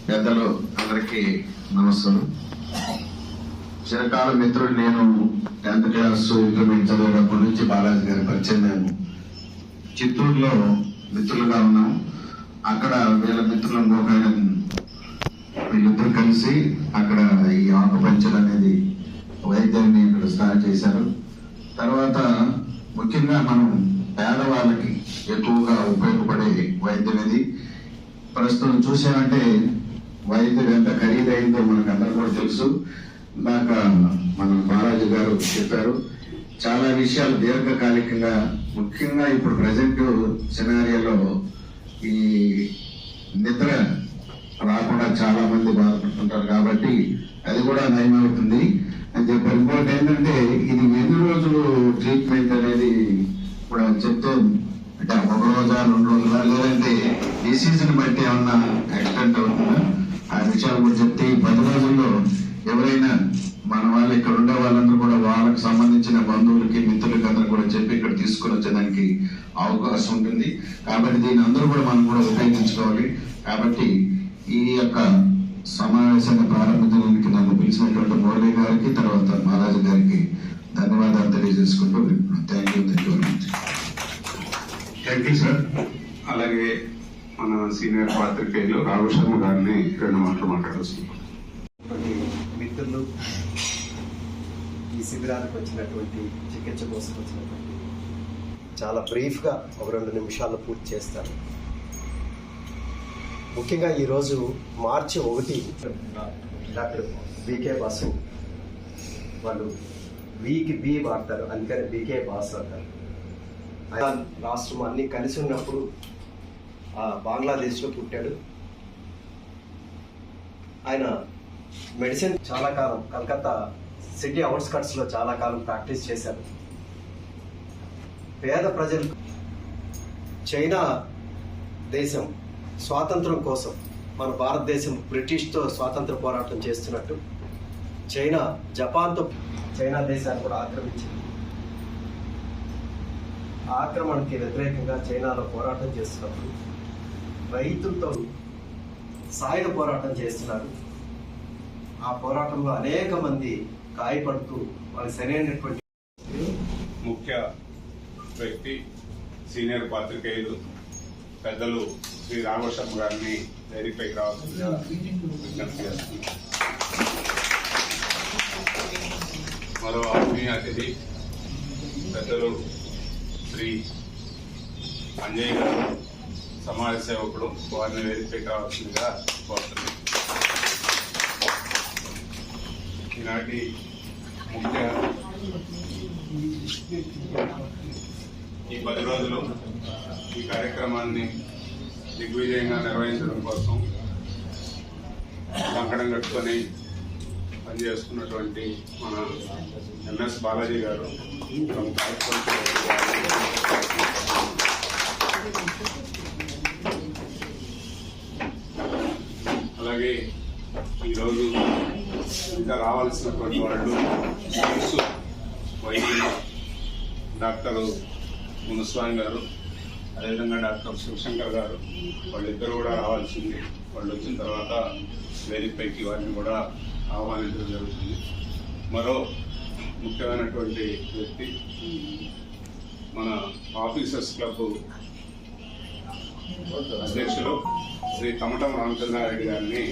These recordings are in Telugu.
పెద్దలు అందరికీ నమస్కారం. చిరకాల మిత్రుడు నేను 10th క్లాస్ ఇంటర్మీడియట్ చదివేటప్పటి నుంచి బాలాజీ గారి పరిచయం. మేము చిత్తూరులో మిత్రులుగా ఉన్నాం. అక్కడ వీళ్ళ మిత్రులు వీళ్ళిద్దరు కలిసి అక్కడ ఈ ఆకుపంచర్ అనేది వైద్యాన్ని ఇక్కడ స్టార్ట్ చేశారు. తర్వాత ముఖ్యంగా మనం పేదవాళ్ళకి ఎక్కువగా ఉపయోగపడే వైద్యం ఇది. ప్రస్తుతం చూసామంటే వైద్యం ఎంత ఖరీదైందో మనకు అందరూ కూడా తెలుసు. ఇందాక మన బాలాజీ గారు చెప్పారు. చాలా విషయాలు దీర్ఘకాలికంగా, ముఖ్యంగా ఇప్పుడు ప్రజెంట్ సినారియోలో ఈ నిద్ర రాకుండా చాలా మంది బాధపడుతుంటారు కాబట్టి అది కూడా నయమవుతుంది అని చెప్పారు. ఇంకోటి ఏంటంటే ఇది ఎన్ని రోజులు ట్రీట్మెంట్ అనేది కూడా చెప్తే, అంటే 1 రోజా 2 రోజులా లేదంటే డిసీజ్ ని బట్టి ఏమన్నా యాక్సిడెంట్ అవుతుందా ఆ విషయాలు కూడా చెప్తే, ఈ 10 రోజుల్లో ఎవరైనా మన వాళ్ళు ఇక్కడ ఉండే వాళ్ళందరూ కూడా వాళ్ళకి సంబంధించిన బంధువులకి మిత్రులకి అందరూ కూడా చెప్పి ఇక్కడ తీసుకుని వచ్చేదానికి అవకాశం ఉంటుంది. కాబట్టి దీన్ని అందరూ కూడా మనం కూడా ఉపయోగించుకోవాలి. కాబట్టి ఈ యొక్క సమావేశాన్ని ప్రారంభించడానికి నన్ను పిలిచినటువంటి మురళి గారికి, తర్వాత బాలాజీ గారికి ధన్యవాదాలు తెలియజేసుకుంటూ thank you very much. Thank you sir. అలాగే మన సీనియర్ పాత్రికేయులు రాఘవ శర్మ గారిని 2 మాటలు మాట్లాడుతున్నాం. మిత్రులు, ఈ శిబిరానికి వచ్చినటువంటి చికిత్స కోసం వచ్చినటువంటి చాలా బ్రీఫ్గా ఒక 2 నిమిషాల్లో పూర్తి చేస్తాను. ముఖ్యంగా ఈరోజు మార్చి 1 డాక్టర్ బీకే బాసు వాళ్ళు వీకి బి వాడతారు, అందుకని బీకే బాసు అంటారు. ఆయన రాష్ట్రం అన్నీ కలిసి ఉన్నప్పుడు బంగ్లాదేశ్లో పుట్టాడు. ఆయన మెడిసిన్ చాలా కాలం కలకత్తా సిటీ అవుట్స్కట్స్లో చాలా కాలం ప్రాక్టీస్ చేశారు. పేద ప్రజలు చైనా దేశం స్వాతంత్రం కోసం మన భారతదేశం బ్రిటిష్తో స్వాతంత్ర పోరాటం చేస్తున్నట్టు చైనా జపాన్తో చైనా దేశాన్ని కూడా ఆక్రమించింది. ఆక్రమణకి వ్యతిరేకంగా చైనాలో పోరాటం చేస్తున్నప్పుడు రైతులతో సాయుధ పోరాటం చేస్తున్నారు. ఆ పోరాటంలో అనేక మంది గాయపడుతూ వాళ్ళకి సరైనటువంటి ముఖ్య వ్యక్తి సీనియర్ పాత్రికేయులు పెద్దలు శ్రీ రాఘవ శర్మ గారిని వేదికపైకి రావాల్సిందిగా విజ్ఞప్తి చేస్తున్నాం. మరో ఆత్మీయ అతిథి పెద్దలు శ్రీ అంజయ్ గారు, సమాజ సేవకుడు, వారిని వేదికపైకి రావాల్సిందిగా కోరుతున్నాం. ఈనాటి ముఖ్య ఈ 10 రోజులు ఈ కార్యక్రమాన్ని దిగ్విజయంగా నిర్వహించడం కోసం కంకణం కట్టుకొని పనిచేస్తున్నటువంటి మన ఎంఎస్ బాలాజీ గారు, అలాగే ఈరోజు ఇంకా రావాల్సినటువంటి వాళ్ళు వైద్యులు డాక్టర్ మునుస్వామి గారు, అదేవిధంగా డాక్టర్ శివశంకర్ గారు, వాళ్ళిద్దరూ కూడా రావాల్సింది. వాళ్ళు వచ్చిన తర్వాత వేదికపైకి వారిని కూడా ఆహ్వానించడం జరుగుతుంది. మరో ముఖ్యమైనటువంటి వ్యక్తి మన ఆఫీసర్స్ క్లబ్ అధ్యక్షులు శ్రీ తమటం రామచంద్రారెడ్డి గారిని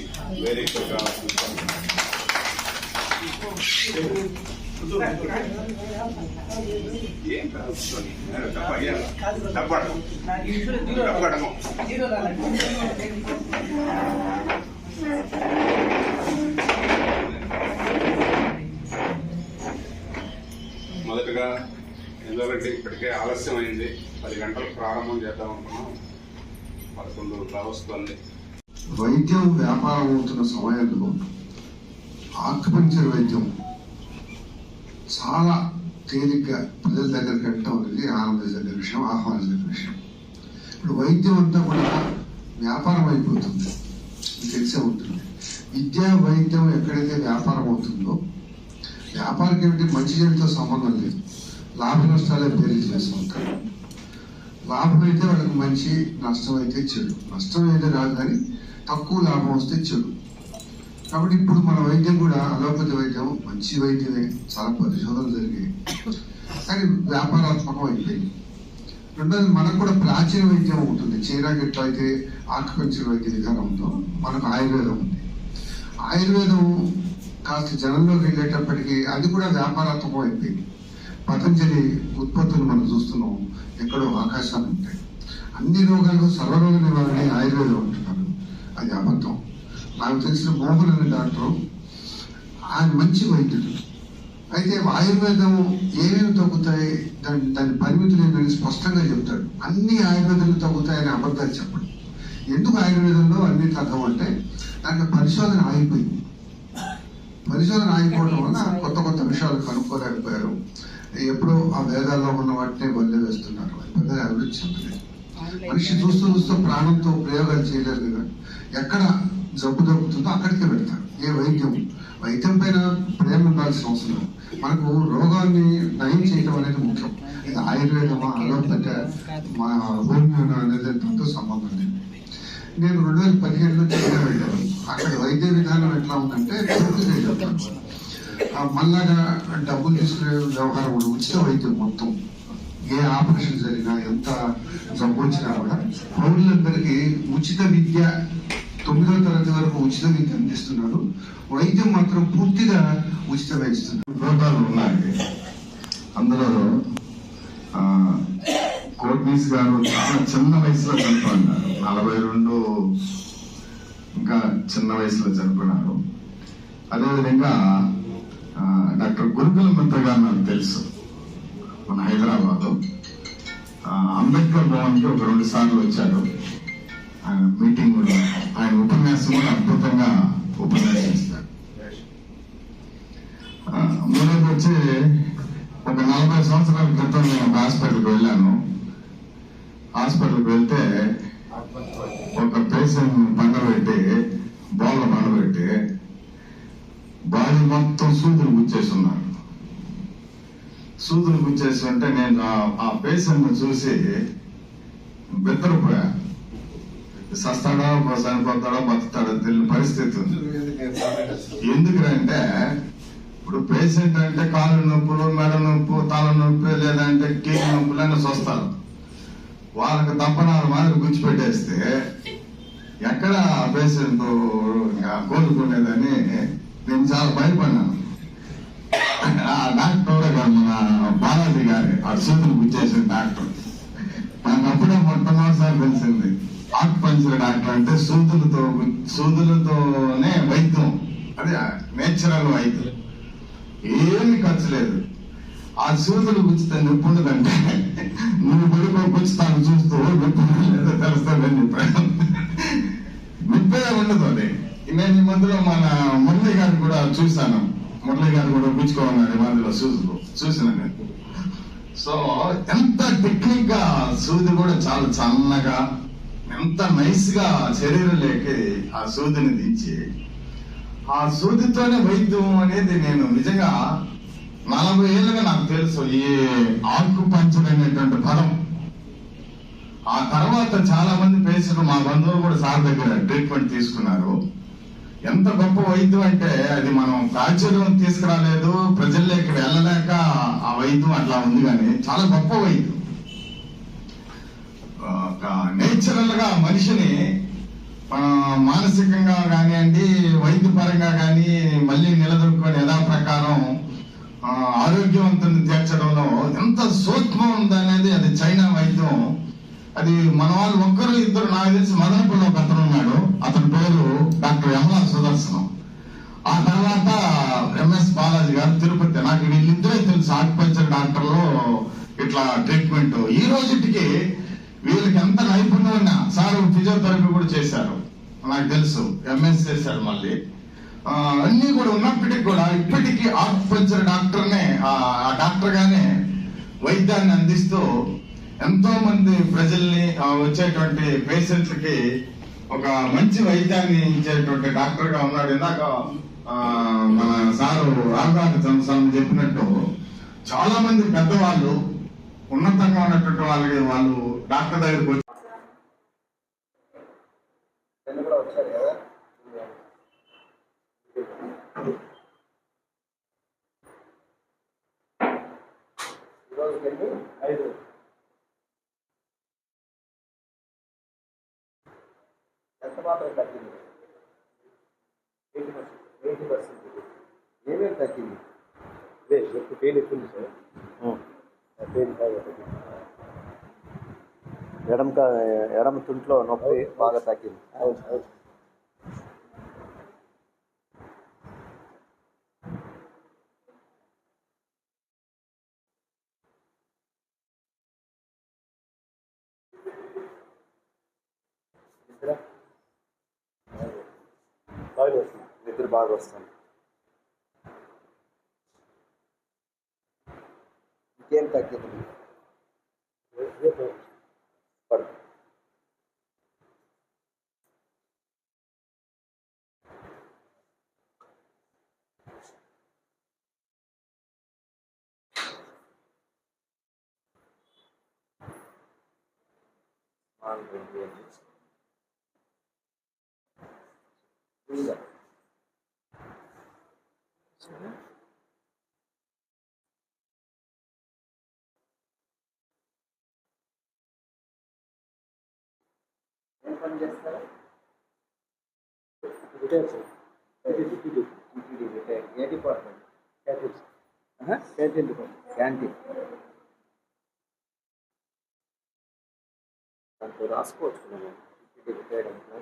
వేదికపైకి రావాల్సింది. ఏం కాదు, మొదటగా ఎందుకంటే ఇప్పటికే ఆలస్యమైంది. 10 గంటలకు ప్రారంభం చేద్దాం అనుకున్నాం, 11 కావస్తుంది. వైద్యం వ్యాపారం అవుతున్న సమయంలో ఆక్యుపంక్చర్ వైద్యం చాలా తేలిగ్గా పిల్లల దగ్గరికి వెళ్ళటం అనేది ఆనందించదగ్గ విషయం, ఆహ్వానించదగ్గ విషయం. ఇప్పుడు వైద్యం అంతా కూడా వ్యాపారం అయిపోతుంది, తెలిసే ఉంటుంది. విద్యా వైద్యం ఎక్కడైతే వ్యాపారం అవుతుందో, వ్యాపారికి ఏమిటి మంచి చెడుతో సంబంధం లేదు, లాభ నష్టాలే పేరు చేస్తూ ఉంటారు. లాభం అయితే వాళ్ళకి మంచి, నష్టం అయితే చెడు. నష్టం అయితే రాదు కానీ తక్కువ లాభం వస్తే చెడు. కాబట్టి ఇప్పుడు మన వైద్యం కూడా అలోపతి వైద్యం మంచి వైద్యమే, చాలా పరిశోధనలు జరిగాయి, కానీ వ్యాపారాత్మకం అయిపోయింది. రెండోది మనకు కూడా ప్రాచీన వైద్యం ఉంటుంది. చైనాకి ఎట్లయితే ఆకుపంచర్ వైద్య విధానం ఉందో మనకు ఆయుర్వేదం ఉంది. ఆయుర్వేదం కాస్త జనంలోకి వెళ్ళేటప్పటికీ అది కూడా వ్యాపారాత్మకం అయిపోయింది. పతంజలి ఉత్పత్తులు మనం చూస్తున్నాం, ఎక్కడో ఆకాశాలు ఉంటాయి. అన్ని రోగాలకు సర్వరోగ నివారణ ఆయుర్వేదం అంటున్నారు, అది అబద్ధం. నాకు తెలిసిన మోహన్ అనే డాక్టర్, ఆయన మంచి వైద్యుడు. అయితే ఆయుర్వేదం ఏమేమి తగ్గుతాయి, దాని పరిమితులు ఏమేమి స్పష్టంగా చెప్తాడు. అన్ని ఆయుర్వేదాలు తగ్గుతాయని అబద్ధాలు చెప్పడు. ఎందుకు ఆయుర్వేదంలో అన్ని తగ్గవంటే దాంట్లో పరిశోధన ఆగిపోయింది. పరిశోధన ఆగిపోవడం వల్ల కొత్త కొత్త విషయాలు కనుక్కోలేకపోయారు. ఎప్పుడో ఆ వేదాల్లో ఉన్న వాటినే వల్లే వేస్తున్నారు. పెద్దగా అభివృద్ధి చెందలేదు. మనిషి చూస్తూ చూస్తూ ప్రాణంతో ప్రయోగాలు చేయలేరు కదా. ఎక్కడ జబ్బు దొరుకుతుందో అక్కడికే పెడతారు. ఏ వైద్యం పైన ప్రేమ ఉండాల్సిన అవసరం లేదు. మనకు రోగాన్ని నయం చేయడం అనేది ముఖ్యం. ఇది ఆయుర్వేదమా అలోపతి మన హోమియోనా అనేది దాంతో సంబంధం లేదు. నేను 2015లో చైనా వెళ్ళాను. అక్కడ వైద్య విధానం ఎట్లా ఉందంటే మళ్ళాగా డబ్బులు తీసుకునే వ్యవహారం కూడా, ఉచిత వైద్యం మొత్తం. ఏ ఆపరేషన్ జరిగినా, ఎంత జబ్బు వచ్చినా కూడా పౌరులందరికీ ఉచిత విద్య, 9వ తరగతి వరకు ఉచిత విద్య అందిస్తున్నారు. వైద్యం మాత్రం పూర్తిగా ఉచితంగా ఇస్తున్నారు. ప్రోగ్రాలు ఉన్నాయి. అందులో కోట్నీస్ గారు చాలా చిన్న వయసులో చనిపోయినారు. 42 ఇంకా చిన్న వయసులో చనిపోయినారు. అదేవిధంగా డాక్టర్ గురుకుల మిత్ర గారు నాకు తెలుసు, మన హైదరాబాద్ అంబేద్కర్ భవన్కి ఒక 2 సార్లు వచ్చారు. ఆయన మీటింగ్ కూడా, ఆయన ఉపన్యాసం కూడా అద్భుతంగా ఉపన్యాసిస్తారు. మూడోది వచ్చి ఒక 40 సంవత్సరాల క్రితం నేను ఒక హాస్పిటల్కి వెళ్ళాను. హాస్పిటల్కి వెళ్తే ఒక పేషెంట్ పండబెట్టి, బోళ్ళ పండబెట్టి బాడీ మొత్తం సూదులు గుచ్చేసి ఉన్నారు. సూదులు గుచ్చేసి ఉంటే నేను ఆ పేషెంట్ చూసి బెత్తరపోయా. సస్తాడా, చనిపోతాడా, బతుకుతాడా తెలియని పరిస్థితి ఉంది. ఎందుకంటే ఇప్పుడు పేషెంట్ అంటే కాలు నొప్పులు, మెడ నొప్పు, తల నొప్పి, లేదంటే కీళ్ళ నొప్పులన్నీ చూస్తారు. వాళ్ళకి తప్పనాలు మాదిరి గుచ్చిపెట్టేస్తే ఎక్కడ పేషెంట్ కోలుకునేదని నేను చాలా భయపడినాను. ఆ డాక్టర్ గారు, మన బాలాజీ గారి ఆ సూదులు గుచ్చేసిన డాక్టర్, నాకు అప్పుడే మొట్టమొదటిసారి తెలిసింది ఆకుపంచర్ డాక్టర్ అంటే సూదులతోనే వైద్యం, అది నేచురల్ వైద్యం, ఏమి ఖర్చు లేదు. ఆ సూదులు గుచ్చితే నొప్పి ఉండదంటే నువ్వు పడుకో గుచ్చుతాను చూస్తూ నొప్పి లేదో తెలుస్తానని చెప్పాను. నొప్పే ఉండదు. అది నేను ఈ మధ్యలో మన మురళి గారిని కూడా చూశాను. మురళి గారు కూడా గుచ్చుకోమన్నారు ఈ మధ్యలో సూదులు చూసిన నేను. సో ఎంత టెక్నిక్ గా సూది కూడా చాలా చల్లగా, ఎంత నైస్ గా శరీరంలోకి ఆ సూదిని దించి ఆ సూదితోనే వైద్యం అనేది నేను నిజంగా 40 ఏళ్ళుగా నాకు తెలుసు ఈ ఆకుపంచర్ అనేటువంటి పదం. ఆ తర్వాత చాలా మంది పేషెంట్లు, మా బంధువులు కూడా సార్ దగ్గర ట్రీట్మెంట్ తీసుకున్నారు. ఎంత గొప్ప వైద్యం అంటే అది మనం ప్రాచుర్యం తీసుకురాలేదు, ప్రజల్లోకి వెళ్ళలేక ఆ వైద్యం అట్లా ఉంది. కానీ చాలా గొప్ప వైద్యం. నేచురల్ గా మనిషిని మానసికంగా కానివ్వండి, వైద్యపరంగా కానీ మళ్ళీ నిలదొక్కుని యథాప్రకారం ఆరోగ్యవంతుని తీర్చడంలో ఎంత సూక్ష్మం ఉందనేది అది చైనా వైద్యం. అది మన వాళ్ళు ఒక్కరు ఇద్దరు, నాకు తెలిసి మదనపల్లి ఒక అతను ఉన్నాడు, అతని పేరు డాక్టర్ యమలా సుదర్శనం. ఆ తర్వాత ఎంఎస్ బాలాజీ గారు తిరుపతి. నాకు వీళ్ళిద్దరే తెలుసు ఆకుపంచర్ డాక్టర్లో ఇట్లా ట్రీట్మెంట్. ఈ రోజుకి వీళ్ళకి ఎంత నైపుణ్యం ఉన్నా, సార్ ఫిజియోథెరపీ కూడా చేశారు నాకు తెలుసు, ఎంఎస్ చేశారు మళ్ళీ. అన్ని కూడా ఉన్నప్పటికీ కూడా ఇప్పటికీ ఆకుపంచర్ డాక్టర్నే, ఆ డాక్టర్ గానే వైద్యాన్ని అందిస్తూ ఎంతో మంది ప్రజల్ని, వచ్చేటువంటి పేషెంట్లకి ఒక మంచి వైద్యాన్ని ఇచ్చేటువంటి డాక్టర్ గా ఉన్నాడు. ఇందాక మన సారు రామరాజు చంద్రస్వామి చెప్పినట్టు చాలా మంది పెద్దవాళ్ళు, ఉన్నతంగా ఉన్నటువంటి వాళ్ళు డాక్టర్ దగ్గరికి వచ్చి నిన్న కూడా వచ్చారు కదా. ఈరోజుకి ఎన్ని 5 ఎంత మాత్రం తగ్గింది? 80%. ఏమేమి తగ్గింది? పెయిన్ ఎక్కువ ఉంది సార్. పెయిన్ బాగా తగ్గింది. ఎడమ తుంట్లో నొప్పి బాగా తగ్గింది. నిద్ర బాగా వస్తుంది. ఇంకేం తగ్గింది? పడుతుంది. ఏం పని చేస్తారా? ఏ డిపార్ట్మెంట్? Canteen department. క్యాంటీన్ దాంట్లో రాసుకోవచ్చు మనం. రిటైర్డ్ అంటున్నా.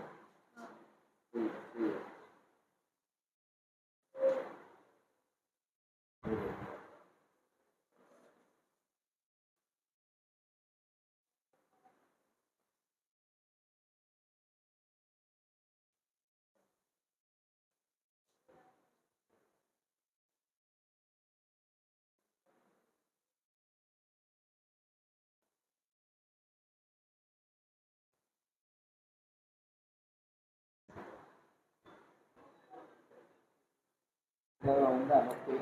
ఉందా నొప్పి?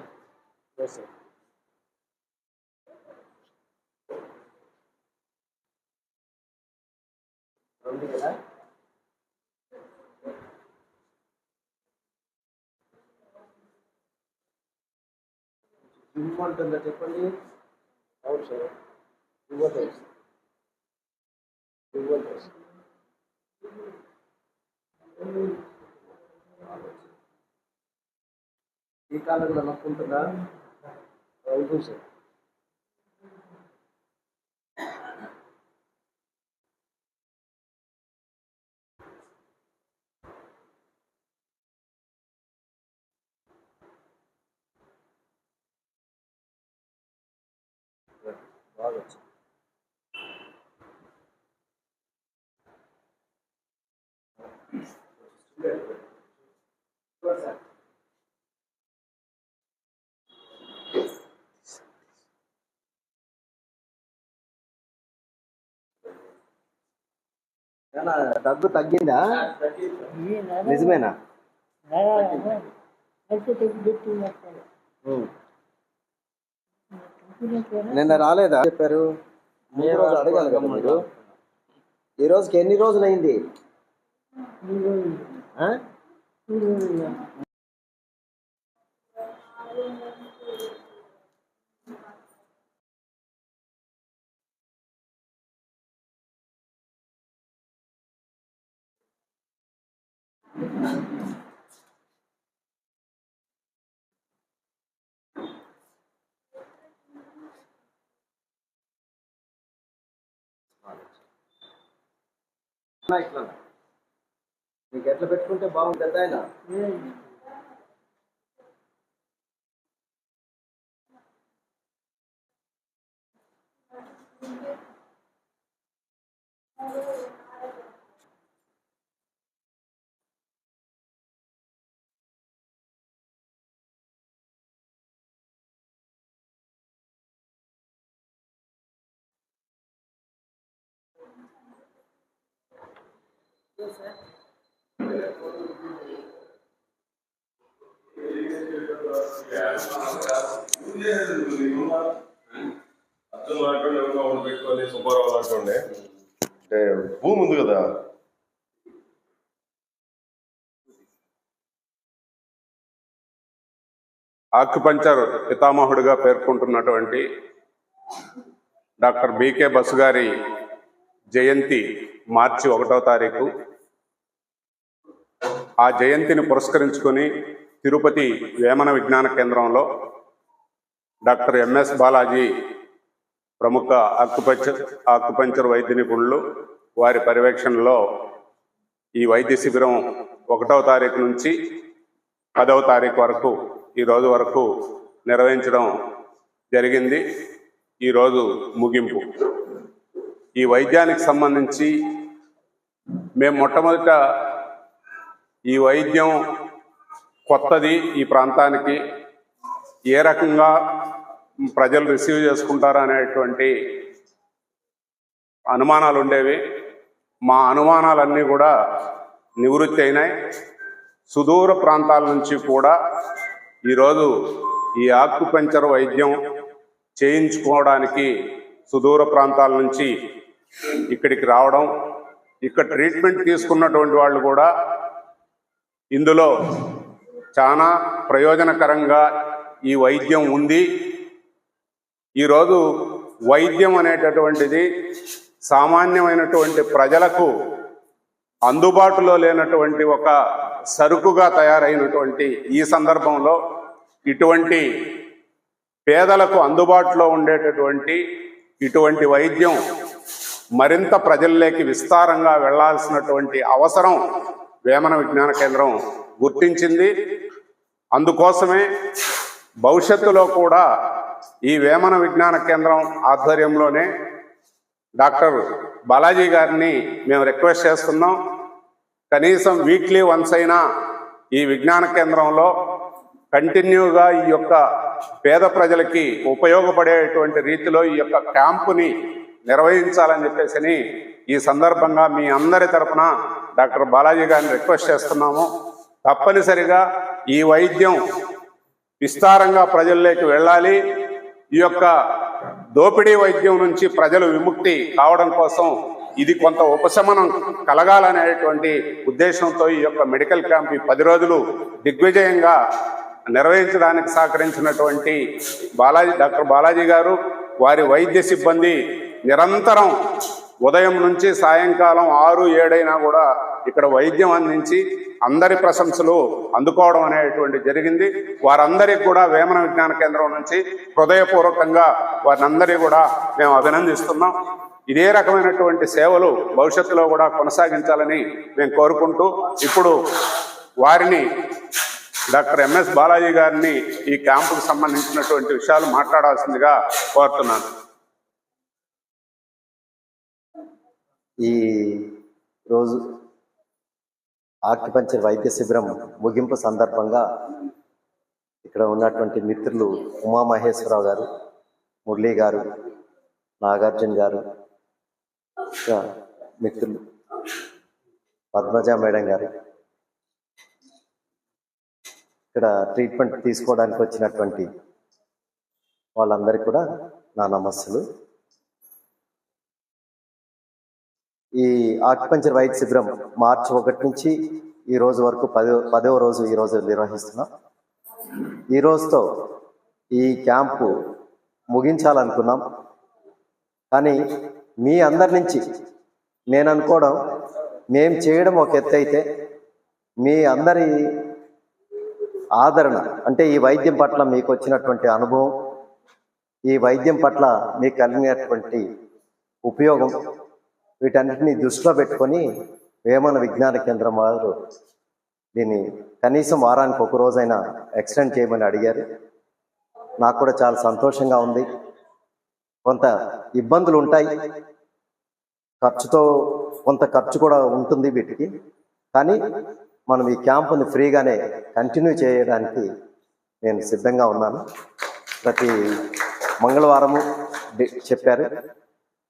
ఉంది కదా. ఇవ్వమంటుందా చెప్పండి. అవును సార్, ఇవ్వదు. ఈ కాలంలో నొప్పి ఉంటుందా? అవుతుంది సార్. బాగా వచ్చింది. సార్ దగ్గు తగ్గిందా? నిజమేనా? నిన్న రాలేదా చెప్పారు? రోజు అడగాలి కదా మీరు. ఈ రోజుకి ఎన్ని రోజులు అయింది? ఇట్లా మీకు ఎట్లా పెట్టుకుంటే బాగుంటుంది ఆయన? అర్థం మాట్లాడి ఎవరినో ఒకటి పెట్టుకొని సుబ్బారావు లాంటి అంటే భూమి ఉంది కదా, ఆక్యుపంచర్ పితామహుడిగా పేర్కొంటున్నటువంటి డాక్టర్ బికే బసు గారి జయంతి మార్చి 1వ తారీఖు. ఆ జయంతిని పురస్కరించుకొని తిరుపతి వేమన విజ్ఞాన కేంద్రంలో డాక్టర్ ఎంఎస్ బాలాజీ ప్రముఖ ఆక్యుపంచర్ వైద్య నిపుణులు వారి పర్యవేక్షణలో ఈ వైద్య శిబిరం 1వ తారీఖు నుంచి 10వ తారీఖు వరకు ఈ రోజు వరకు నిర్వహించడం జరిగింది. ఈరోజు ముగింపు. ఈ వైద్యానికి సంబంధించి మేము మొట్టమొదట ఈ వైద్యం కొత్తది, ఈ ప్రాంతానికి ఏ రకంగా ప్రజలు రిసీవ్ చేసుకుంటారు అనేటువంటి అనుమానాలు ఉండేవి. మా అనుమానాలన్నీ కూడా నివృత్తి అయినాయి. సుదూర ప్రాంతాల నుంచి కూడా ఈరోజు ఈ ఆక్యుపంచర్ వైద్యం చేయించుకోవడానికి సుదూర ప్రాంతాల నుంచి ఇక్కడికి రావడం, ఇక్కడ ట్రీట్మెంట్ తీసుకున్నటువంటి వాళ్ళు కూడా ఇందులో చాలా ప్రయోజనకరంగా ఈ వైద్యం ఉంది. ఈరోజు వైద్యం అనేటటువంటిది సామాన్యమైనటువంటి ప్రజలకు అందుబాటులో లేనటువంటి ఒక సరుకుగా తయారైనటువంటి ఈ సందర్భంలో ఇటువంటి పేదలకు అందుబాటులో ఉండేటటువంటి ఇటువంటి వైద్యం మరింత ప్రజల్లోకి విస్తారంగా వెళ్లాల్సినటువంటి అవసరం వేమన విజ్ఞాన కేంద్రం గుర్తించింది. అందుకోసమే భవిష్యత్తులో కూడా ఈ వేమన విజ్ఞాన కేంద్రం ఆధ్వర్యంలోనే డాక్టర్ బాలాజీ గారిని మేము రిక్వెస్ట్ చేస్తున్నాం. కనీసం వీక్లీ వన్స్ అయినా ఈ విజ్ఞాన కేంద్రంలో కంటిన్యూగా ఈ యొక్క పేద ప్రజలకి ఉపయోగపడేటువంటి రీతిలో ఈ యొక్క క్యాంపుని నిర్వహించాలని చెప్పేసి ఈ సందర్భంగా మీ అందరి తరపున డాక్టర్ బాలాజీ గారిని రిక్వెస్ట్ చేస్తున్నాము. తప్పనిసరిగా ఈ వైద్యం విస్తారంగా ప్రజల్లోకి వెళ్ళాలి. ఈ యొక్క దోపిడీ వైద్యం నుంచి ప్రజలు విముక్తి కావడం కోసం ఇది కొంత ఉపశమనం కలగాలనేటువంటి ఉద్దేశంతో ఈ యొక్క మెడికల్ క్యాంప్ ఈ 10 రోజులు దిగ్విజయంగా నిర్వహించడానికి సహకరించినటువంటి డాక్టర్ బాలాజీ గారు, వారి వైద్య సిబ్బంది నిరంతరం ఉదయం నుంచి సాయంకాలం 6-7 అయినా కూడా ఇక్కడ వైద్యం అందించి అందరి ప్రశంసలు అందుకోవడం అనేటువంటి జరిగింది. వారందరికీ కూడా వేమన విజ్ఞాన కేంద్రం నుంచి హృదయపూర్వకంగా వారినందరినీ కూడా మేము అభినందిస్తున్నాం. ఇదే రకమైనటువంటి సేవలు భవిష్యత్తులో కూడా కొనసాగించాలని మేము కోరుకుంటూ ఇప్పుడు వారిని డాక్టర్ ఎంఎస్ బాలాజీ గారిని ఈ క్యాంపుకు సంబంధించినటువంటి విషయాలు మాట్లాడాల్సిందిగా కోరుతున్నాను. ఈ రోజు ఆక్యుపంచర్ వైద్య శిబిరం ముగింపు సందర్భంగా ఇక్కడ ఉన్నటువంటి మిత్రులు ఉమామహేశ్వరరావు గారు, మురళీ గారు, నాగార్జున గారు, మిత్రులు పద్మజ మేడం గారు, ఇక్కడ ట్రీట్మెంట్ తీసుకోవడానికి వచ్చినటువంటి వాళ్ళందరికీ కూడా నా నమస్సులు. ఈ ఆక్యుపంచర్ వైద్య శిబిరం మార్చి 1 నుంచి ఈ రోజు వరకు 10వ రోజు ఈరోజు నిర్వహిస్తున్నాం. ఈ రోజుతో ఈ క్యాంపు ముగించాలనుకున్నాం. కానీ మీ అందరి నుంచి నేను అనుకోవడం, మేము చేయడం ఒక ఎత్తు అయితే మీ అందరి ఆదరణ, అంటే ఈ వైద్యం పట్ల మీకు వచ్చినటువంటి అనుభవం, ఈ వైద్యం పట్ల మీకు కలిగినటువంటి ఉపయోగం, వీటన్నిటిని దృష్టిలో పెట్టుకొని వేమన విజ్ఞాన కేంద్రం వారు దీన్ని కనీసం వారానికి 1 రోజైనా ఎక్స్టెండ్ చేయమని అడిగారు. నాకు కూడా చాలా సంతోషంగా ఉంది. కొంత ఇబ్బందులు ఉంటాయి, ఖర్చుతో కొంత ఖర్చు కూడా ఉంటుంది వీటికి. కానీ మనం ఈ క్యాంపుని ఫ్రీగానే కంటిన్యూ చేయడానికి నేను సిద్ధంగా ఉన్నాను. ప్రతి మంగళవారము చెప్పారు,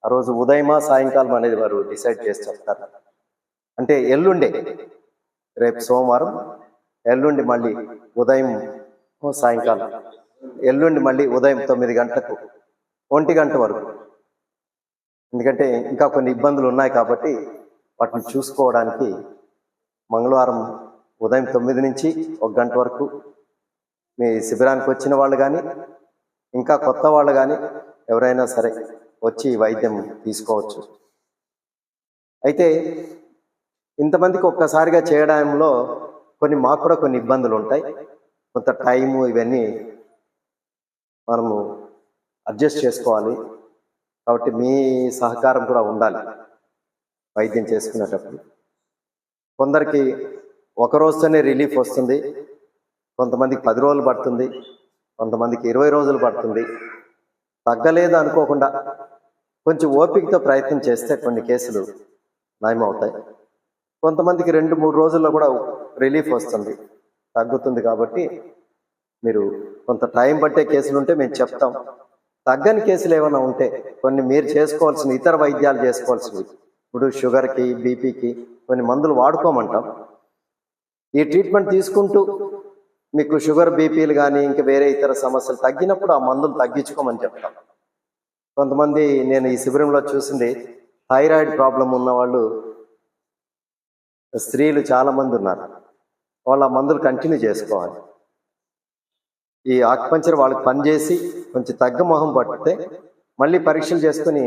ఆ రోజు ఉదయమా సాయంకాలం అనేది వారు డిసైడ్ చేసి చెప్తారు. అంటే ఎల్లుండే, రేపు సోమవారం, ఎల్లుండి మళ్ళీ ఉదయం సాయంకాలం, ఎల్లుండి మళ్ళీ ఉదయం 9 గంటలకు 1 గంట వరకు ఎందుకంటే ఇంకా కొన్ని ఇబ్బందులు ఉన్నాయి కాబట్టి వాటిని చూసుకోవడానికి మంగళవారం ఉదయం 9 నుంచి 1 గంట వరకు మీ శిబిరానికి వచ్చిన వాళ్ళు కానీ ఇంకా కొత్త వాళ్ళు కానీ ఎవరైనా సరే వచ్చి వైద్యం తీసుకోవచ్చు. అయితే ఇంతమందికి ఒక్కసారిగా చేయడంలో మాకు కూడా కొన్ని ఇబ్బందులు ఉంటాయి. కొంత టైము ఇవన్నీ మనము అడ్జస్ట్ చేసుకోవాలి. కాబట్టి మీ సహకారం కూడా ఉండాలి వైద్యం చేసుకునేటప్పుడు. కొందరికి ఒక రోజుతోనే రిలీఫ్ వస్తుంది, కొంతమందికి 10 రోజులు పడుతుంది, కొంతమందికి 20 రోజులు పడుతుంది. తగ్గలేదు అనుకోకుండా కొంచెం ఓపికతో ప్రయత్నం చేస్తే కొన్ని కేసులు నయమవుతాయి. కొంతమందికి 2-3 రోజుల్లో కూడా రిలీఫ్ వస్తుంది, తగ్గుతుంది. కాబట్టి మీరు కొంత టైం పట్టే కేసులు ఉంటే మేము చెప్తాం. తగ్గని కేసులు ఏమైనా ఉంటే కొన్ని మీరు చేసుకోవాల్సిన ఇతర వైద్యాలు చేసుకోవాల్సినవి, ఇప్పుడు షుగర్కి, బీపీకి కొన్ని మందులు వాడుకోమంటాం. ఈ ట్రీట్మెంట్ తీసుకుంటూ మీకు షుగర్, బీపీలు కానీ ఇంకా వేరే ఇతర సమస్యలు తగ్గినప్పుడు ఆ మందులు తగ్గించుకోమని చెప్తాం. కొంతమంది నేను ఈ శిబిరంలో చూసింది థైరాయిడ్ ప్రాబ్లం ఉన్నవాళ్ళు, స్త్రీలు చాలామంది ఉన్నారు. వాళ్ళు ఆ మందులు కంటిన్యూ చేసుకోవాలి. ఈ ఆక్యుపంక్చర్ వాళ్ళకి పనిచేసి కొంచెం తగ్గమొహం పట్టితే మళ్ళీ పరీక్షలు చేసుకుని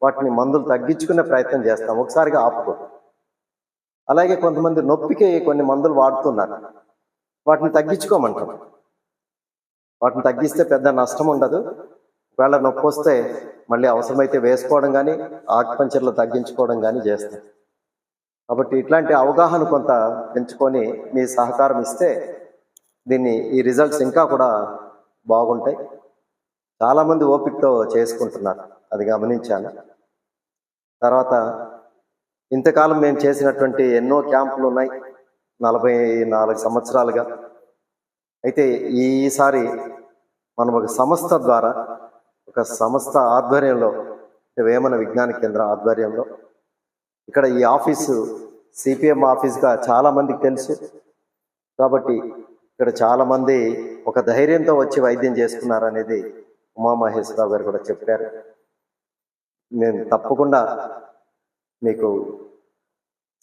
వాటిని మందులు తగ్గించుకునే ప్రయత్నం చేస్తాం, ఒకసారిగా ఆపుకో. అలాగే కొంతమంది నొప్పికి కొన్ని మందులు వాడుతున్నారు, వాటిని తగ్గించుకోమంటాం. వాటిని తగ్గిస్తే పెద్ద నష్టం ఉండదు. ఒకవేళ నొప్పి వస్తే మళ్ళీ అవసరమైతే వేసుకోవడం కానీ ఆక్యుపంక్చర్లో తగ్గించుకోవడం కానీ చేస్తాం. కాబట్టి ఇట్లాంటి అవగాహన కొంత పెంచుకొని మీ సహకారం ఇస్తే ఈ రిజల్ట్స్ ఇంకా కూడా బాగుంటాయి. చాలామంది ఓపికతో చేసుకుంటున్నారు, అది గమనించాను. తర్వాత ఇంతకాలం మేము చేసినటువంటి ఎన్నో క్యాంపులు ఉన్నాయి, 44 సంవత్సరాలుగా. అయితే ఈసారి మనం ఒక సంస్థ ద్వారా, ఒక సంస్థ ఆధ్వర్యంలో, వేమన విజ్ఞాన కేంద్రం ఆధ్వర్యంలో, ఇక్కడ ఈ ఆఫీసు సిపిఎం ఆఫీస్గా చాలామందికి తెలుసు. కాబట్టి ఇక్కడ చాలామంది ఒక ధైర్యంతో వచ్చి వైద్యం చేసుకున్నారనేది ఉమామహేశ్వరరావు గారు కూడా చెప్పారు. మేము తప్పకుండా మీకు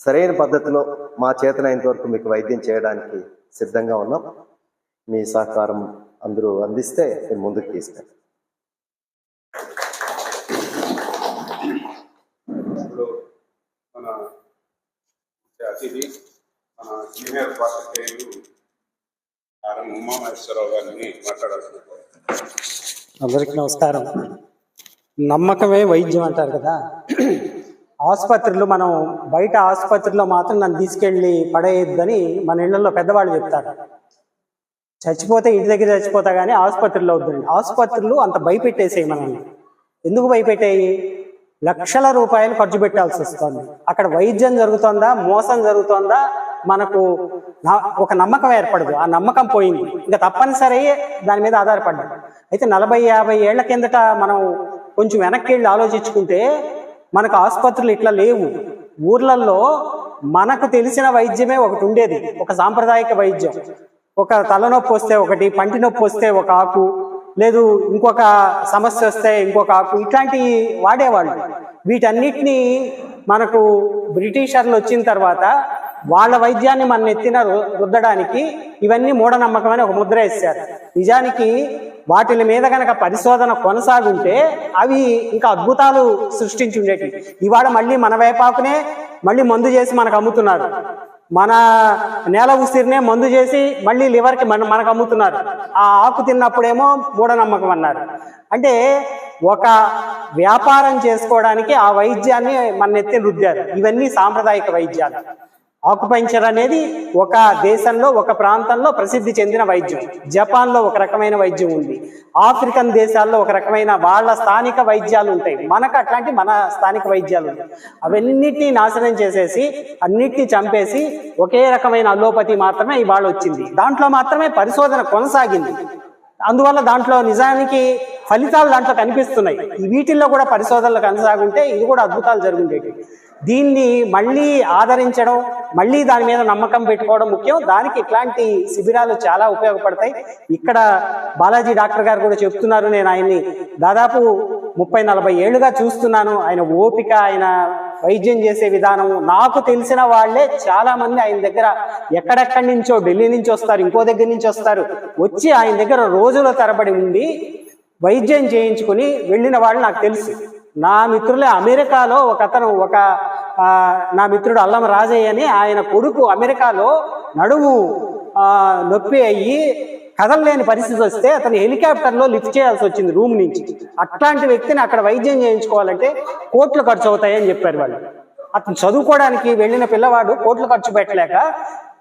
సరైన పద్ధతిలో మా చేతనైనంత వరకు మీకు వైద్యం చేయడానికి సిద్ధంగా ఉన్నాం. మీ సహకారం అందరూ అందిస్తే నేను ముందుకు తీసుకెళ్ళాను. ఇప్పుడు మన అతిథి మన సీనియర్ పాత్రికేయులు ఉమామహేశ్వరరావు గారిని మాట్లాడాల్సింది. అందరికీ నమస్కారం. నమ్మకమే వైద్యం అంటారు కదా. ఆసుపత్రులు, మనం బయట ఆసుపత్రిలో మాత్రం నన్ను తీసుకెళ్ళి పడేయద్దని మన ఇళ్లలో పెద్దవాళ్ళు చెప్తారు. చచ్చిపోతే ఇంటి దగ్గర చచ్చిపోతా కానీ ఆసుపత్రిలో వద్దండి. ఆసుపత్రులు అంత భయపెట్టేసాయి మనల్ని. ఎందుకు భయపెట్టాయి? లక్షల రూపాయలు ఖర్చు పెట్టాల్సి వస్తుంది. అక్కడ వైద్యం జరుగుతుందా, మోసం జరుగుతుందా, మనకు ఒక నమ్మకం ఏర్పడదు. ఆ నమ్మకం పోయింది. ఇంకా తప్పనిసరి దాని మీద ఆధారపడ్డాం. అయితే 40-50 ఏళ్ల కిందట మనం కొంచెం వెనక్కి వెళ్ళి ఆలోచించుకుంటే మనకు ఆసుపత్రులు ఇట్లా లేవు. ఊర్లలో మనకు తెలిసిన వైద్యమే ఒకటి ఉండేది, ఒక సాంప్రదాయిక వైద్యం. ఒక తలనొప్పి వస్తే ఒకటి, పంటి నొప్పి వస్తే ఒక ఆకు, లేదు ఇంకొక సమస్య వస్తే ఇంకొక ఆకు, ఇట్లాంటివి వాడేవాళ్ళు. వీటన్నిటినీ మనకు బ్రిటిషర్లు వచ్చిన తర్వాత వాళ్ళ వైద్యాన్ని మన ఎత్తిన రుద్దడానికి ఇవన్నీ మూఢనమ్మకం అని ఒక ముద్ర వేశారు. నిజానికి వాటి మీద కనుక పరిశోధన కొనసాగుంటే అవి ఇంకా అద్భుతాలు సృష్టించి ఉండేవి. ఇవాళ మళ్ళీ మన వేపాకునే మళ్ళీ మందు చేసి మనకు అమ్ముతున్నారు. మన నేల ఉసిరినే మందు చేసి మళ్ళీ లివర్కి మనకు అమ్ముతున్నారు. ఆ ఆకు తిన్నప్పుడేమో మూఢనమ్మకం అన్నారు. అంటే ఒక వ్యాపారం చేసుకోవడానికి ఆ వైద్యాన్ని మన ఎత్తి రుద్దారు. ఇవన్నీ సాంప్రదాయిక వైద్యాలు. ఆకుపంక్చర్ అనేది ఒక దేశంలో, ఒక ప్రాంతంలో ప్రసిద్ధి చెందిన వైద్యం. జపాన్లో ఒక రకమైన వైద్యం ఉంది, ఆఫ్రికన్ దేశాల్లో ఒక రకమైన వాళ్ళ స్థానిక వైద్యాలు ఉంటాయి. మనకు అట్లాంటి మన స్థానిక వైద్యాలు ఉంటాయి. అవన్నిటినీ నాశనం చేసేసి అన్నిటినీ చంపేసి ఒకే రకమైన అలోపతి మాత్రమే ఇవాళ వచ్చింది. దాంట్లో మాత్రమే పరిశోధన కొనసాగింది. అందువల్ల దాంట్లో నిజానికి ఫలితాలు దాంట్లో కనిపిస్తున్నాయి. వీటిల్లో కూడా పరిశోధనలు కొనసాగుంటే ఇది కూడా అద్భుతాలు జరుగుండేవి. దీన్ని మళ్ళీ ఆదరించడం, మళ్ళీ దాని మీద నమ్మకం పెట్టుకోవడం ముఖ్యం. దానికి ఇట్లాంటి శిబిరాలు చాలా ఉపయోగపడతాయి. ఇక్కడ బాలాజీ డాక్టర్ గారు కూడా చెప్తున్నారు, నేను ఆయన్ని దాదాపు 30-40 ఏళ్ళుగా చూస్తున్నాను. ఆయన ఓపిక, ఆయన వైద్యం చేసే విధానం, నాకు తెలిసిన వాళ్ళే చాలా మంది ఆయన దగ్గర ఎక్కడెక్కడి నుంచో, ఢిల్లీ నుంచి వస్తారు, ఇంకో దగ్గర నుంచి వస్తారు, వచ్చి ఆయన దగ్గర రోజుల తరబడి ఉండి వైద్యం చేయించుకుని వెళ్ళిన వాళ్ళు నాకు తెలుసు. నా మిత్రులే అమెరికాలో నా మిత్రుడు అల్లం రాజయ్య అని, ఆయన కొడుకు అమెరికాలో నడుము నొప్పి అయ్యి కదలలేని పరిస్థితి వస్తే అతను హెలికాప్టర్లో లిఫ్ట్ చేయాల్సి వచ్చింది రూమ్ నుంచి. అట్లాంటి వ్యక్తిని అక్కడ వైద్యం చేయించుకోవాలంటే కోట్లు ఖర్చు అవుతాయని చెప్పారు వాళ్ళు. అతను చదువుకోవడానికి వెళ్ళిన పిల్లవాడు కోట్లు ఖర్చు పెట్టలేక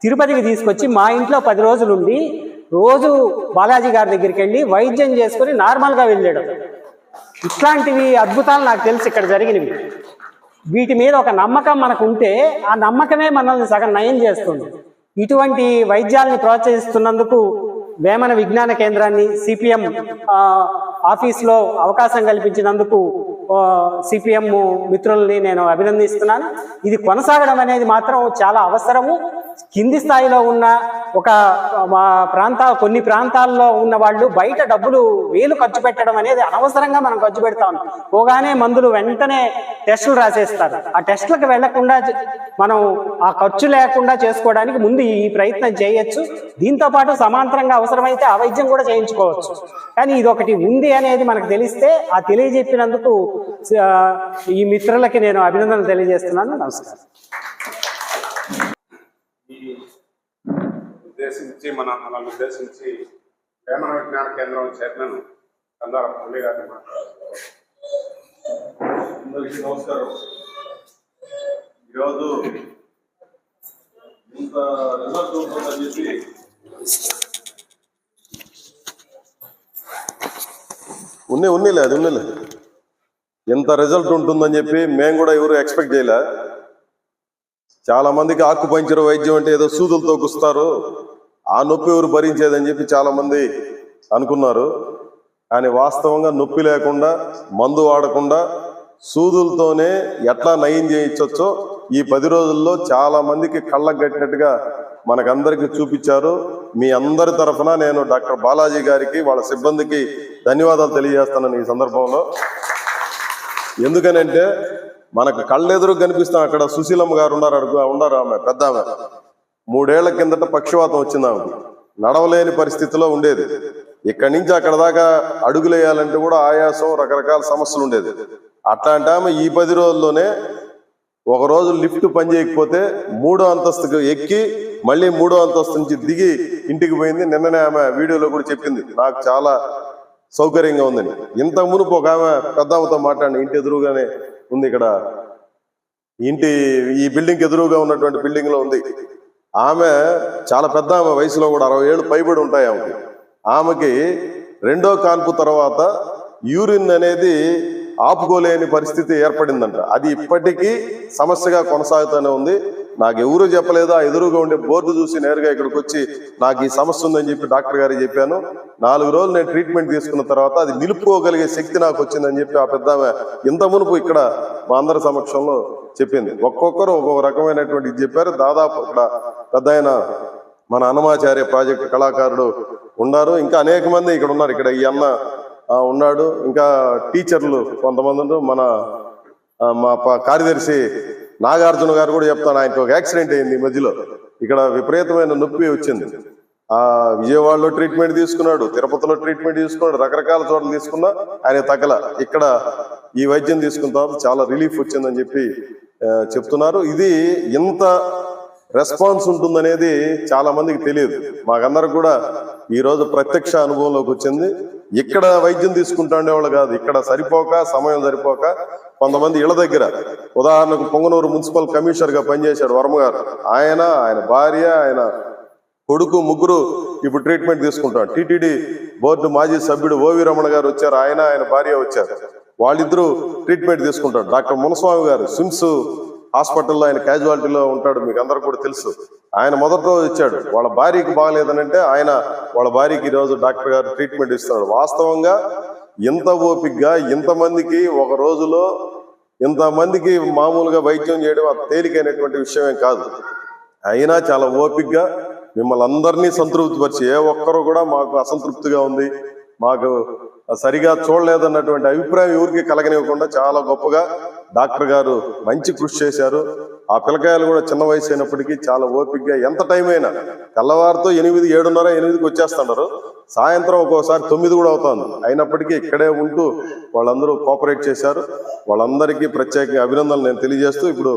తిరుపతికి తీసుకొచ్చి మా ఇంట్లో 10 రోజులు ఉండి రోజు బాలాజీ గారి దగ్గరికి వెళ్ళి వైద్యం చేసుకుని నార్మల్గా వెళ్ళాడు. ఇట్లాంటివి అద్భుతాలు నాకు తెలిసి ఇక్కడ జరిగినవి. వీటి మీద ఒక నమ్మకం మనకు ఉంటే ఆ నమ్మకమే మనల్ని సగం నయం చేస్తుంది. ఇటువంటి వైద్యాలని ప్రోత్సహిస్తున్నందుకు వేమన విజ్ఞాన కేంద్రాన్ని, సిపిఎం ఆఫీస్లో అవకాశం కల్పించినందుకు సిపిఎం మిత్రుల్ని నేను అభినందిస్తున్నాను. ఇది కొనసాగడం అనేది మాత్రం చాలా అవసరము. కింది స్థాయిలో ఉన్న కొన్ని ప్రాంతాల్లో ఉన్న వాళ్ళు బయట డబ్బులు వేలు ఖర్చు పెట్టడం అనేది అనవసరంగా మనం ఖర్చు పెడతాం. పోగానే మందులు వెంటనే టెస్టులు రాసేస్తారు. ఆ టెస్టులకు వెళ్లకుండా మనం ఆ ఖర్చు లేకుండా చేసుకోవడానికి ముందు ఈ ప్రయత్నం చేయొచ్చు. దీంతో పాటు సమాంతరంగా అవసరమైతే ఆ వైద్యం కూడా చేయించుకోవచ్చు. కానీ ఇదొకటి ఉంది అనేది మనకు తెలిస్తే ఆ తెలియజెప్పినందుకు ఈ మిత్రులకి నేను అభినందనలు తెలియజేస్తున్నాను. నమస్కారం. మనల్ని ఉద్దేశించి వేమన విజ్ఞాన కేంద్రం చైర్మన్ కందార మురళి గారిని మాట్లాడుతున్నారు. అందరికీ నమస్కారం. ఈరోజు ఇంత రిజల్ట్ ఉంటుందని చెప్పి ఉన్నిలే ఎంత రిజల్ట్ ఉంటుందని చెప్పి మేము కూడా ఎవరు ఎక్స్పెక్ట్ చేయలే. చాలా మందికి ఆకుపంచర్ వైద్యం అంటే ఏదో సూదులతో గుస్తారు, ఆ నొప్పి ఎవరు భరించేదని చెప్పి చాలా మంది అనుకున్నారు. కానీ వాస్తవంగా నొప్పి లేకుండా, మందు వాడకుండా, సూదులతోనే ఎట్లా నయం చేయించవచ్చో ఈ 10 రోజుల్లో చాలా మందికి కళ్ళకు కట్టినట్టుగా మనకందరికీ చూపించారు. మీ అందరి తరఫున నేను డాక్టర్ బాలాజీ గారికి, వాళ్ళ సిబ్బందికి ధన్యవాదాలు తెలియజేస్తానని ఈ సందర్భంలో. ఎందుకనంటే మనకు కళ్ళెదురు కనిపిస్తాం. అక్కడ సుశీలమ్మ గారు ఉన్నారు, ఆమె పెద్ద ఆమె 3 ఏళ్ల కిందట పక్షవాతం వచ్చింది. ఆమెకు నడవలేని పరిస్థితిలో ఉండేది. ఇక్కడి నుంచి అక్కడ దాకా అడుగులేయాలంటే కూడా ఆయాసం, రకరకాల సమస్యలు ఉండేది. అట్లాంటి ఆమె ఈ 10 రోజుల్లోనే ఒకరోజు లిఫ్ట్ పని చేయకపోతే 3వ అంతస్తుకు ఎక్కి మళ్ళీ 3వ అంతస్తు నుంచి దిగి ఇంటికి పోయింది. నిన్ననే ఆమె వీడియోలో కూడా చెప్పింది, నాకు చాలా సౌకర్యంగా ఉందని. ఇంత మునుపు ఒక ఆమె పెద్ద ఆమెతో మాట్లాడిన, ఇంటి ఎదురుగానే ఉంది, ఇక్కడ ఈ బిల్డింగ్ ఎదురుగా ఉన్నటువంటి బిల్డింగ్ లో ఉంది. ఆమె చాలా పెద్ద ఆమె, వయసులో కూడా 60 ఏళ్ళు పైబడి ఉంటాయి ఆమెకి. ఆమెకి 2వ కాన్పు తర్వాత యూరిన్ అనేది ఆపుకోలేని పరిస్థితి ఏర్పడిందంట. అది ఇప్పటికీ సమస్యగా కొనసాగుతూనే ఉంది. నాకు ఎవరు చెప్పలేదు, ఆ ఎదురుగా ఉండే బోర్డు చూసి నేరుగా ఇక్కడికి వచ్చి నాకు ఈ సమస్య ఉందని చెప్పి డాక్టర్ గారికి చెప్పాను. 4 రోజులు నేను ట్రీట్మెంట్ తీసుకున్న తర్వాత అది నిలుపుకోగలిగే శక్తి నాకు వచ్చిందని చెప్పి ఆ పెద్ద ఇంత మునుపు ఇక్కడ మా అందరి సమక్షంలో చెప్పింది. ఒక్కొక్కరు ఒక్కొక్క రకమైనటువంటి ఇది చెప్పారు. దాదాపు ఇక్కడ పెద్ద మన అన్నమాచార్య ప్రాజెక్టు కళాకారుడు ఉన్నారు, ఇంకా అనేక మంది ఇక్కడ ఉన్నారు. ఇక్కడ ఈ అన్న ఉన్నాడు, ఇంకా టీచర్లు కొంతమంది ఉన్నారు. మా కార్యదర్శి నాగార్జున గారు కూడా చెప్తాను, ఆయనకు ఒక యాక్సిడెంట్ అయింది ఈ మధ్యలో. ఇక్కడ విపరీతమైన నొప్పి వచ్చింది. విజయవాడలో ట్రీట్మెంట్ తీసుకున్నాడు, తిరుపతిలో ట్రీట్మెంట్ తీసుకున్నాడు, రకరకాల చోట్ల తీసుకున్నా ఆయన తగ్గల. ఇక్కడ ఈ వైద్యం తీసుకున్న తర్వాత చాలా రిలీఫ్ వచ్చిందని చెప్పి చెప్తున్నారు. ఇది ఇంత రెస్పాన్స్ ఉంటుందనేది చాలా మందికి తెలియదు. మాకందరికి కూడా ఈరోజు ప్రత్యక్ష అనుభవంలోకి వచ్చింది. ఇక్కడ వైద్యం తీసుకుంటా ఉండేవాళ్ళు కాదు, ఇక్కడ సరిపోక, సమయం సరిపోక కొంతమంది ఇళ్ల దగ్గర, ఉదాహరణకు పొంగనూరు మున్సిపల్ కమిషనర్ గా పనిచేశాడు వర్మ గారు, ఆయన భార్య, ఆయన కొడుకు, ముగ్గురు ఇప్పుడు ట్రీట్మెంట్ తీసుకుంటారు. టీటీడీ బోర్డు మాజీ సభ్యుడు ఓవి రమణ గారు వచ్చారు, ఆయన భార్య వచ్చారు, వాళ్ళిద్దరూ ట్రీట్మెంట్ తీసుకుంటారు. డాక్టర్ మునస్వామి గారు స్విమ్స్ హాస్పిటల్లో ఆయన క్యాజువాలిటీలో ఉంటాడు, మీకు అందరూ కూడా తెలుసు. ఆయన మొదటి రోజు ఇచ్చాడు, వాళ్ళ భార్యకి బాగలేదనంటే వాళ్ళ భార్యకి ఈరోజు డాక్టర్ గారు ట్రీట్మెంట్ ఇస్తున్నాడు. వాస్తవంగా ఇంత ఓపికగా ఇంతమందికి ఒక రోజులో ఇంతమందికి మామూలుగా వైద్యం చేయడం తేలికైనటువంటి విషయమే కాదు. అయినా చాలా ఓపికగా మిమ్మల్ని అందరినీ సంతృప్తిపరిచి ఏ ఒక్కరు కూడా మాకు అసంతృప్తిగా ఉంది, మాకు సరిగా చూడలేదన్నటువంటి అభిప్రాయం ఎవరికి కలగనివ్వకుండా చాలా గొప్పగా డాక్టర్ గారు మంచి కృషి చేశారు. ఆ పిల్లకాయలు కూడా చిన్న వయసు అయినప్పటికీ చాలా ఓపికగా ఎంత టైం అయినా తెల్లవారితో 8, 7:30, 8కి వచ్చేస్తున్నారు. సాయంత్రం ఒక్కోసారి 9 కూడా అవుతుంది. అయినప్పటికీ ఇక్కడే ఉంటూ వాళ్ళందరూ కోఆపరేట్ చేశారు. వాళ్ళందరికీ ప్రత్యేకంగా అభినందనలు నేను తెలియజేస్తూ, ఇప్పుడు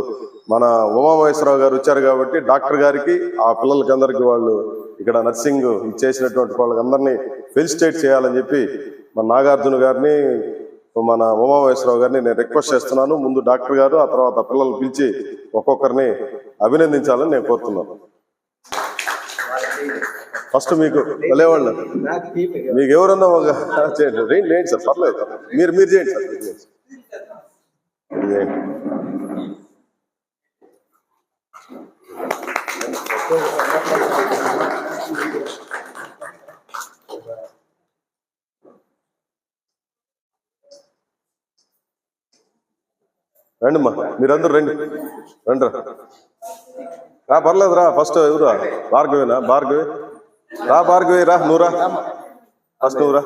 మన ఉమామహేశ్వరరావు గారు వచ్చారు కాబట్టి డాక్టర్ గారికి ఆ పిల్లలకి అందరికీ వాళ్ళు ఇక్కడ నర్సింగ్ ఇచ్చేసినటువంటి వాళ్ళందరినీ ఫెలిసిటేట్ చేయాలని చెప్పి మన నాగార్జున గారిని, మన ఉమామహేశ్వరరావు గారిని నేను రిక్వెస్ట్ చేస్తున్నాను. ముందు డాక్టర్ గారు, ఆ తర్వాత పిల్లల్ని పిలిచి ఒక్కొక్కరిని అభినందించాలని నేను కోరుతున్నాను. ఫస్ట్ మీకు వెళ్ళేవాళ్ళు మీకు ఎవరన్నా చేయండి, రేండి సార్, పర్లేదు, మీరు చేయండి సార్, మీరు చేయండి. రండిమ్మా, మీరందరూ రండి, రండి రా, పర్లేదు రా. ఫస్ట్ ఎవరు? భార్గవేనా? భార్గవి రా, భార్గవి రా, నువ్వు రా, ఫస్ట్ నువ్వు రా.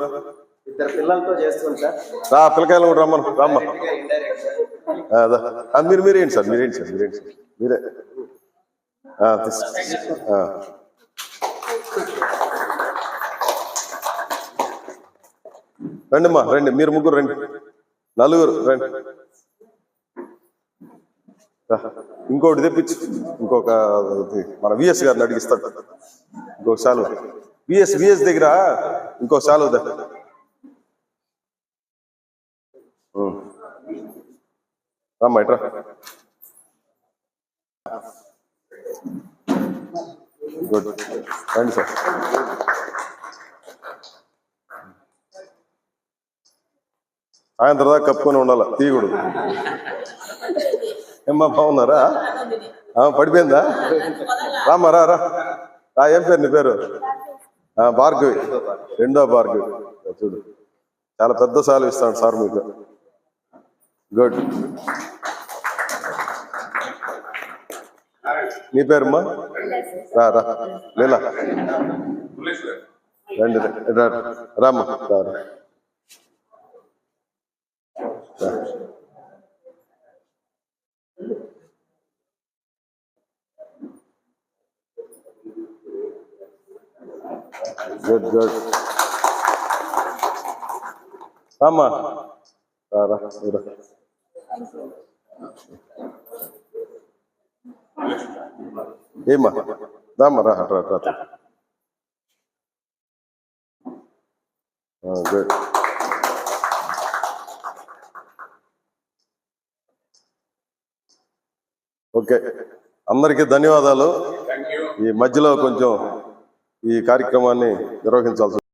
ఇద్దరు పిల్లలతో చేస్తుంది సార్. రా, పిల్లకాయలు కూడా రమ్మను, రామ్మా. మీరేంటి సార్, మీరేంటి సార్, మీరేంటి సార్, మీరే రండిమ్మా, రండి, మీరు ముగ్గురు రండి, నలుగురు రండి. ఇంకోటి తెప్పించు, ఇంకొక మన విఎస్ గారిని అడిగిస్తాడు ఇంకొక శాలువ. విఎస్ దగ్గర ఇంకో శాలువ దగ్గర రామ్మా, ఇట్రా. గుడ్, రండి సార్. సాయంత్రం దాకా కప్పుకొని ఉండాల, తీయకూడదు. ఏమ్మా, బాగున్నారా? పడిపోయిందా? రామ్మా, రా రా. ఏం పేరు నీ పేరు? భార్గవి, రెండో భార్గవి. చూడు, చాలా పెద్ద సాలు ఇస్తాడు సార్ మీకు. గుడ్. నీ పేరమ్మా? రా రా, లేలా రండి, రామ్మా, రా. Good good. రామ్మా, రా. ఏమ్మా, రామ్మా, రా. గుడ్. ఓకే, అందరికీ ధన్యవాదాలు. ఈ మధ్యలో కొంచెం ఈ కార్యక్రమాన్ని నిర్వహించాల్సి